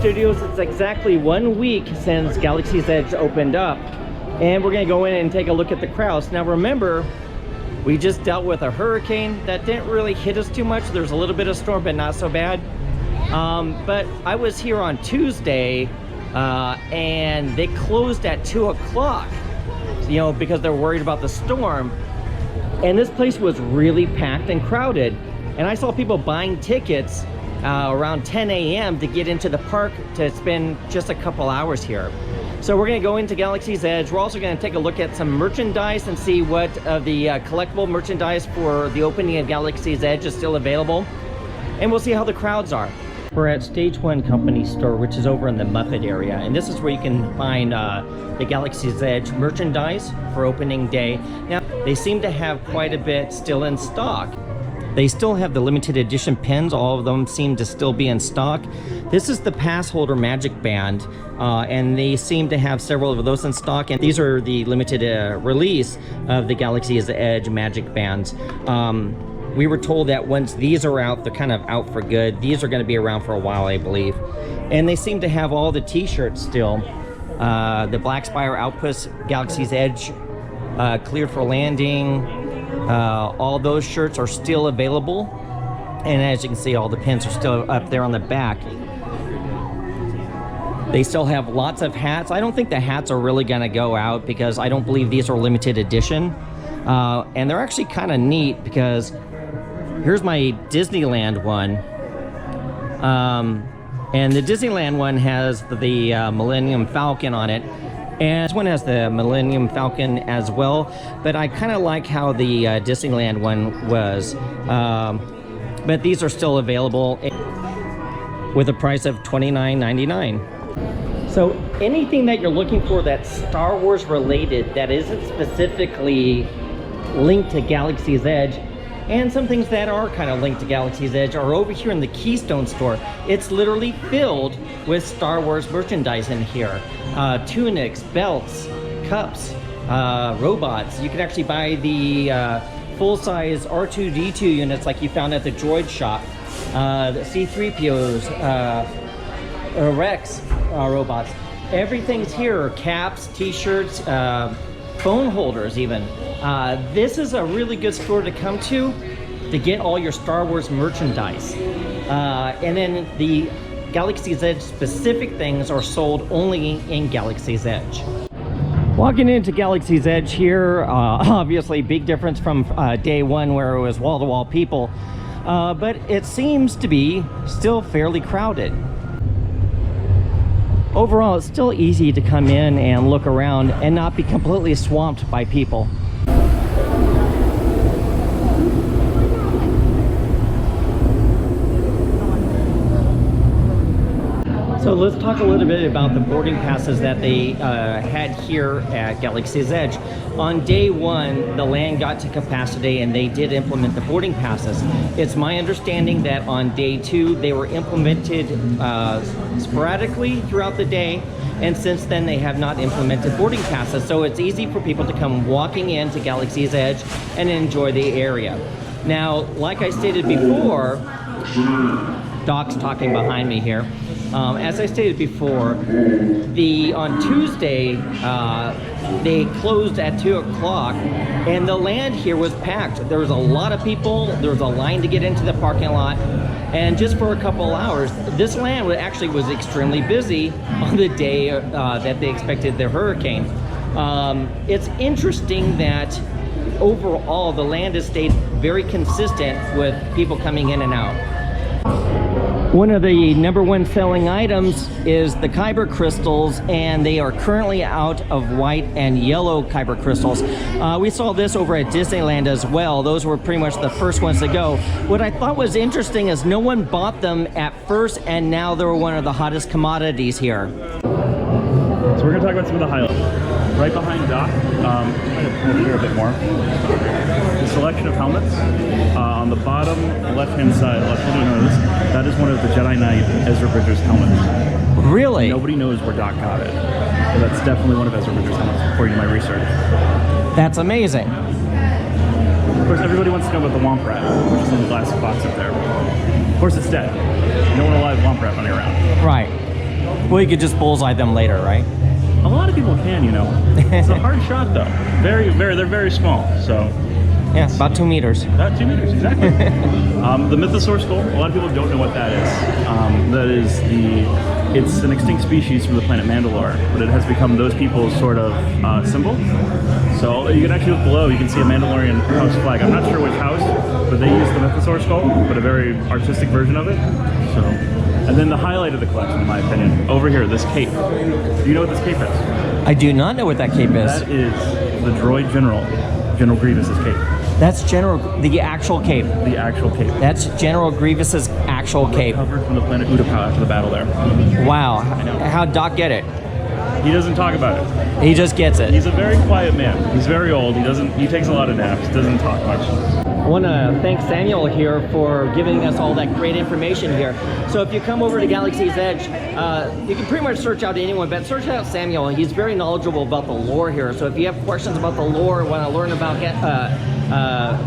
Studios. It's exactly 1 week since Galaxy's Edge opened up, and we're gonna go in and take a look at the crowds. Now remember, we just dealt with a hurricane that didn't really hit us too much. There's a little bit of storm, but not so bad. But I was here on Tuesday, and they closed at 2 o'clock, you know, because they're worried about the storm. And this place was really packed and crowded. And I saw people buying tickets around 10 a.m. to get into the park to spend just a couple hours here. So we're gonna go into Galaxy's Edge. We're also gonna take a look at some merchandise and see what of the collectible merchandise for the opening of Galaxy's Edge is still available. And we'll see how the crowds are. We're at Stage 1 Company Store, which is over in the Muppet area. And this is where you can find the Galaxy's Edge merchandise for opening day. Now, they seem to have quite a bit still in stock. They still have the limited edition pins. All of them seem to still be in stock. This is the pass holder magic band, and they seem to have several of those in stock. And these are the limited release of the Galaxy's Edge magic bands. We were told that once these are out, they're kind of out for good. These are going to be around for a while, I believe. And they seem to have all the t-shirts still. The Black Spire Outpost, Galaxy's Edge, Cleared for Landing. All those shirts are still available. And as you can see, all the pins are still up there on the back. They still have lots of hats. I don't think the hats are really going to go out because I don't believe these are limited edition. And they're actually kind of neat because here's my Disneyland one. And the Disneyland one has the Millennium Falcon on it. And this one has the Millennium Falcon as well. But I kind of like how the Disneyland one was. But these are still available with a price of $29.99. So anything that you're looking for that's Star Wars related that isn't specifically linked to Galaxy's Edge, and some things that are kind of linked to Galaxy's Edge are over here in the Keystone store. It's literally filled with Star Wars merchandise in here. Tunics, belts, cups, robots. You can actually buy the full-size R2-D2 units like you found at the Droid shop. The C-3POs, Rex robots. Everything's here. Caps, t-shirts, phone holders even. This is a really good store to come to get all your Star Wars merchandise. And then the Galaxy's Edge specific things are sold only in Galaxy's Edge. Walking into Galaxy's Edge here, obviously big difference from day one where it was wall-to-wall people, but it seems to be still fairly crowded. Overall, it's still easy to come in and look around and not be completely swamped by people. So let's talk a little bit about the boarding passes that they had here at Galaxy's Edge. On day one, the land got to capacity and they did implement the boarding passes. It's my understanding that on day two, they were implemented sporadically throughout the day. And since then, they have not implemented boarding passes. So it's easy for people to come walking into Galaxy's Edge and enjoy the area. Now, like I stated before, Doc's talking behind me here. As I stated before, on Tuesday, they closed at 2 o'clock and the land here was packed. There was a lot of people. There was a line to get into the parking lot. And just for a couple hours, this land actually was extremely busy on the day that they expected the hurricane. It's interesting that overall, the land has stayed very consistent with people coming in and out. One of the #1 selling items is the Kyber crystals, and they are currently out of white and yellow Kyber crystals. We saw this over at Disneyland as well. Those were pretty much the first ones to go. What I thought was interesting is no one bought them at first, and now they're one of the hottest commodities here. So we're going to talk about some of the highlights. Right behind Doc, try to pull here a bit more. The selection of helmets. On the bottom left-hand side, left nose, that is one of the Jedi Knight Ezra Bridger's helmets. Really? Nobody knows where Doc got it. But that's definitely one of Ezra Bridger's helmets, according to my research. That's amazing. Of course, everybody wants to know about the Womp Rat, which is in the glass box up there. Of course, it's dead. No one alive Womp Rat running around. Right. Well, you could just bullseye them later, right? A lot of people can, you know. It's a hard shot though. They're very small, so. Yeah, about 2 meters. About 2 meters, exactly. The mythosaur skull, a lot of people don't know what that is. It's an extinct species from the planet Mandalore, but it has become those people's sort of symbol. So you can actually look below, you can see a Mandalorian house flag. I'm not sure which house, but they use the mythosaur skull, but a very artistic version of it. So, and then the highlight of the collection, in my opinion, over here, this cape. Do you know what this cape is? I do not know what that cape is. That is the droid General Grievous's cape. That's the actual cape. The actual cape. That's General Grievous's actual cape. Recovered from the planet Utapau after the battle there. Wow. How'd Doc get it? He doesn't talk about it. He just gets it. He's a very quiet man. He's very old. He takes a lot of naps. Doesn't talk much. I want to thank Samuel here for giving us all that great information here. So if you come over to Galaxy's Edge, you can pretty much search out anyone, but search out Samuel. He's very knowledgeable about the lore here. So if you have questions about the lore, want to learn about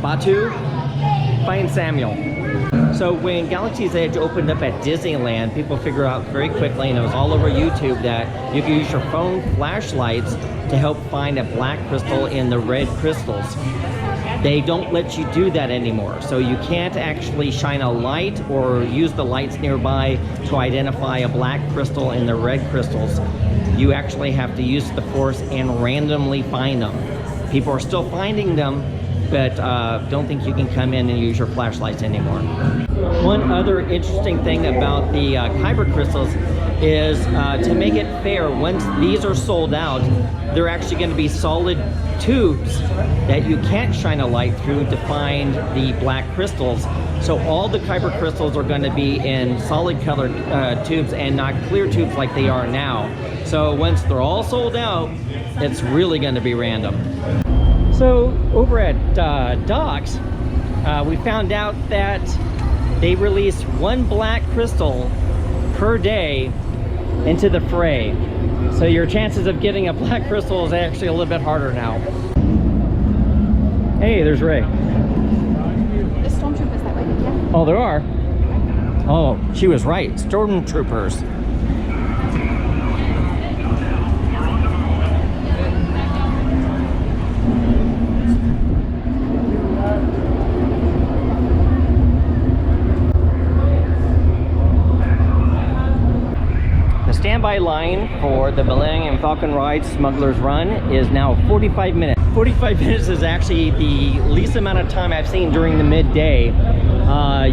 Batuu, find Samuel. So when Galaxy's Edge opened up at Disneyland, people figured out very quickly, and it was all over YouTube, that you can use your phone flashlights to help find a black crystal in the red crystals. They don't let you do that anymore. So you can't actually shine a light or use the lights nearby to identify a black crystal in the red crystals. You actually have to use the Force and randomly find them. People are still finding them, but don't think you can come in and use your flashlights anymore. One other interesting thing about the kyber crystals is to make it fair, once these are sold out, they're actually going to be solid tubes that you can't shine a light through to find the black crystals. So all the kyber crystals are going to be in solid colored tubes and not clear tubes like they are now. So once they're all sold out, it's really going to be random. So over at Doc's, we found out that they release 1 black crystal per day into the fray. So your chances of getting a black crystal is actually a little bit harder now. Hey, there's Ray. The stormtroopers that way, yeah. Oh, there are? Oh, she was right. Stormtroopers. Standby line for the Millennium Falcon Ride Smuggler's Run is now 45 minutes. 45 minutes is actually the least amount of time I've seen during the midday.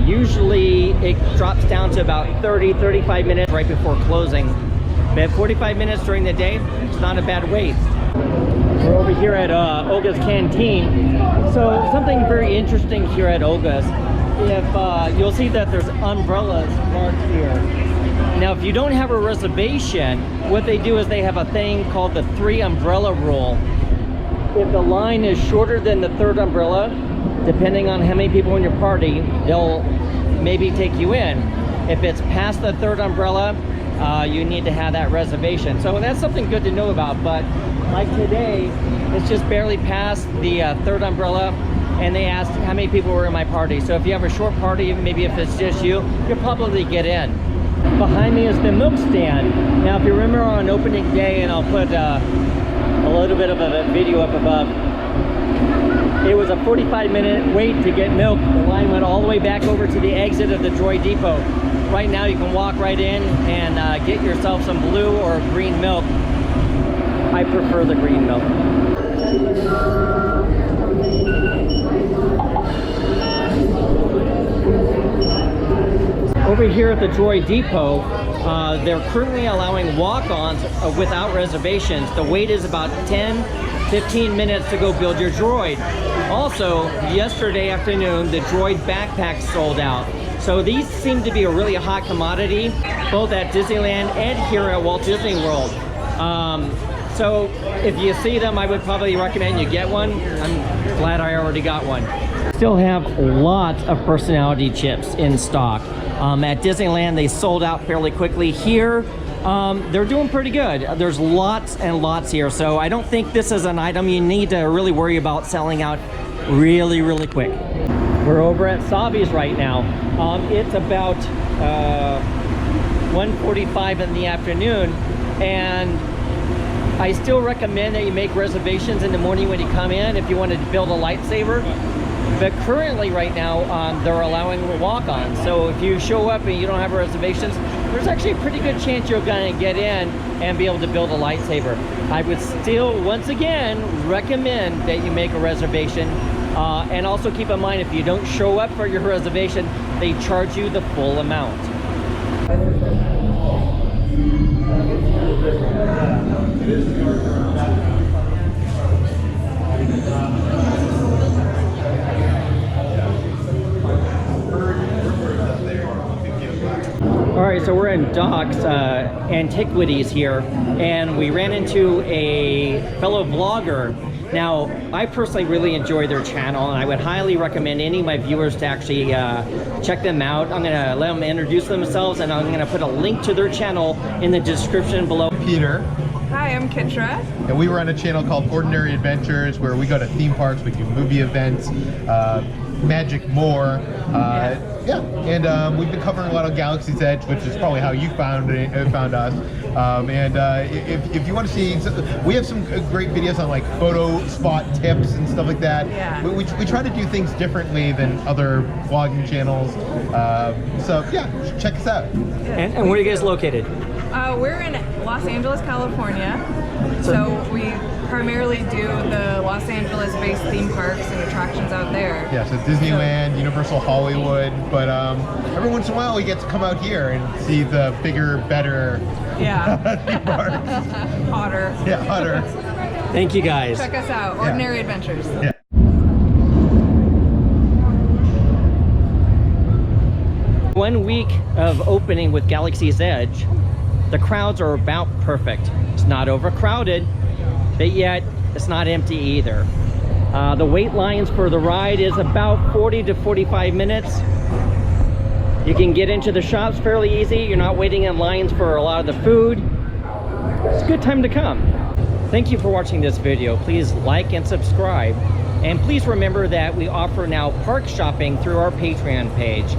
Usually it drops down to about 30-35 minutes right before closing. But 45 minutes during the day, it's not a bad wait. We're over here at Olga's Canteen. So something very interesting here at Olga's, if you'll see that there's umbrellas marked here. Now, if you don't have a reservation, what they do is they have a thing called the 3 umbrella rule. If the line is shorter than the 3rd umbrella, depending on how many people in your party, they'll maybe take you in. If it's past the 3rd umbrella, you need to have that reservation. So that's something good to know about. But like today, it's just barely past the 3rd umbrella, and they asked how many people were in my party. So if you have a short party, maybe if it's just you, you'll probably get in. Behind me is the milk stand. Now, if you remember on opening day, and I'll put a little bit of a video up above, it was a 45-minute wait to get milk. The line went all the way back over to the exit of the Droid Depot. Right now, you can walk right in and get yourself some blue or green milk. I prefer the green milk. Over here at the Droid Depot, they're currently allowing walk-ons without reservations. The wait is about 10-15 minutes to go build your droid. Also, yesterday afternoon, the Droid backpacks sold out. So these seem to be a really hot commodity, both at Disneyland and here at Walt Disney World. So if you see them, I would probably recommend you get one. I'm glad I already got one. Still have lots of personality chips in stock. At Disneyland, they sold out fairly quickly. Here, they're doing pretty good. There's lots and lots here, so I don't think this is an item you need to really worry about selling out really, really quick. We're over at Savi's right now. It's about 1:45 in the afternoon, and I still recommend that you make reservations in the morning when you come in if you wanted to build a lightsaber. But currently right now, they're allowing walk-ons. So if you show up and you don't have reservations, there's actually a pretty good chance you're gonna get in and be able to build a lightsaber. I would still, once again, recommend that you make a reservation. And also keep in mind, if you don't show up for your reservation, they charge you the full amount. All right, so we're in Doc's Antiquities here, and we ran into a fellow vlogger. Now, I personally really enjoy their channel, and I would highly recommend any of my viewers to actually check them out. I'm gonna let them introduce themselves, and I'm gonna put a link to their channel in the description below. Peter. Hi, I'm Kitra. And we run a channel called Ordinary Adventures, where we go to theme parks, we do movie events, magic more. Yeah, and we've been covering a lot of Galaxy's Edge, which is probably how you found us. If you want to see, we have some great videos on like photo spot tips and stuff like that. Yeah. We try to do things differently than other vlogging channels. So yeah, check us out. And where are you guys located? We're in Los Angeles, California. So we primarily do the Los Angeles-based theme parks and attractions out there. Yeah, so Disneyland, Universal Hollywood, but every once in a while we get to come out here and see the bigger, better theme parks. Hotter. Yeah, hotter. Thank you guys. Check us out, Ordinary Adventures. Yeah. One week of opening with Galaxy's Edge, the crowds are about perfect. It's not overcrowded, but yet it's not empty either. The wait lines for the ride is about 40 to 45 minutes. You can get into the shops fairly easy. You're not waiting in lines for a lot of the food. It's a good time to come. Thank you for watching this video. Please like and subscribe. And please remember that we offer now park shopping through our Patreon page.